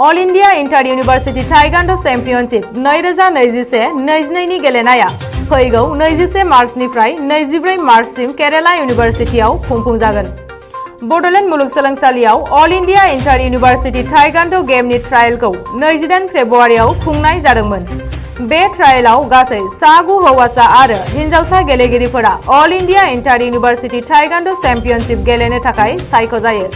अल India inter university taekwondo championship 2021-22 नि गेलेनाया फैगौ 21 मार्चनिफ्राय 24 मार्चसिम केराला यूनिवर्सिटीआव खुंफुंजागोन। बडलेण्ड मुलुगसोलोंसालियाव all India inter university taekwondo गेमनि ट्रायलखौ 28 फेब्रुवारियाव खुंनाय जादोंमोन। बे ट्रायलाव गासै 9 हौवासा आरो हिनजावसा गेलेगिरिफोरा अल India inter university taekwondo championship गेलेनो थाखाय सायख'जायो।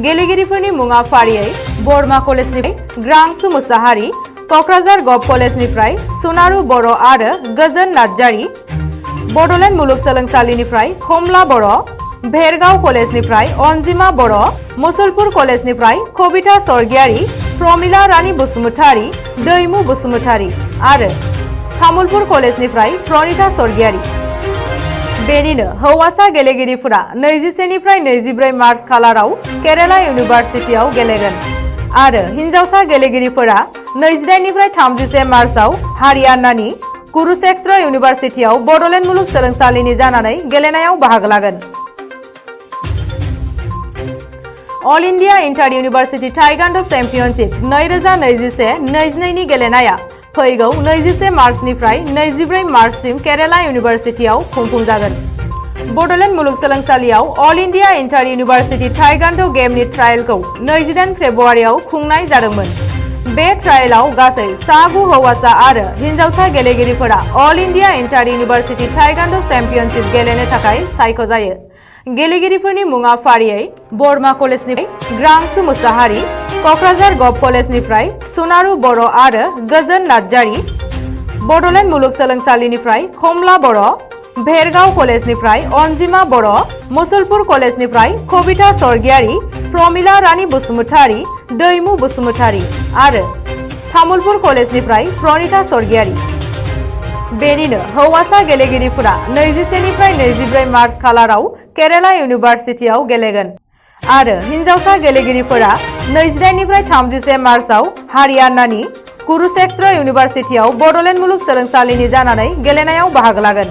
गेलेगिरिफोरनि मुङा फारियै बरमा कलेजनिफ्राय ग्रांसु मुसाहारि, कक्राझार गभ कलेजनिफ्राय सुनारु बर' आरो गोजोन नार्जारि, बडलेण्ड मुलुगसोलोंसालिनिफ्राय कमला बर', भेरगाव कलेजनिफ्राय अनजिमा बर', मुसलपुर कलेजनिफ्राय कबिता स्वर्गियारि, प्रमिला रानी बसुमतारी, दैमु बसुमतारी आरो तामुलपुर कलेजनिफ्राय प्रणिता स्वर्गियारि। बेनिनो हौवासा गेलेगिरिफोरा 21 निफ्राय 24 मार्च खालाराव केराला यूनिवर्सिटीआव गेलेगोन आरो हिनजावसा गेलेगिरिफोरा 28 निफ्राय 31 मार्चआव हारियानानि कुरुक्षेत्र यूनिवर्सिटीआव बडलेण्ड मुलुगसोलोंसालिनि जानानै गेलेनायाव बाहागो लागोन। All India inter university taekwondo championship 2021-22 नि गेलेनाया फैगौ 21 मार्चनिफ्राय 24 मार्चसिम केराला यूनिवर्सिटीआव खुंफुंजागोन। बडलेण्ड मुलुगसोलोंसालियाव all India inter university taekwondo गेमनि ट्रायलखौ 28 फेब्रुवारियाव खुंनाय जादोंमोन। बे ट्रायलाव गासै 9 हौवासा आरो हिनजावसा गेलेगिरिफोरा अल India inter university taekwondo championship गेलेनो थाखाय सायख'जायो। गेलेगिरिफोरनि मुङा फारियै बरमा कलेजनिफ्राय ग्रांसु मुसाहारि, कक्राझार गभ कलेजनिफ्राय सुनारु बर' आरो गोजोन नार्जारि, बडलेण्ड मुलुगसोलोंसालिनिफ्राय कमला बर', भेरगाव कलेजनिफ्राय अनजिमा बर', मुसलपुर कलेजनिफ्राय कबिता स्वर्गियारि, प्रमिला रानी बसुमतारी, दैमु बसुमतारी आरो तामुलपुर कलेजनिफ्राय प्रणिता स्वर्गियारि। बेनिनो हौवासा गेलेगिरिफोरा 21 निफ्राय 24 मार्च खालाराव केराला यूनिवर्सिटीआव गेलेगोन आरो हिनजावसा गेलेगिरिफोरा 28 निफ्राय 31 मार्चआव हारियानानि कुरुक्षेत्र यूनिवर्सिटीआव बडलेण्ड मुलुगसोलोंसालिनि जानानै गेलेनायाव बाहागो लागोन।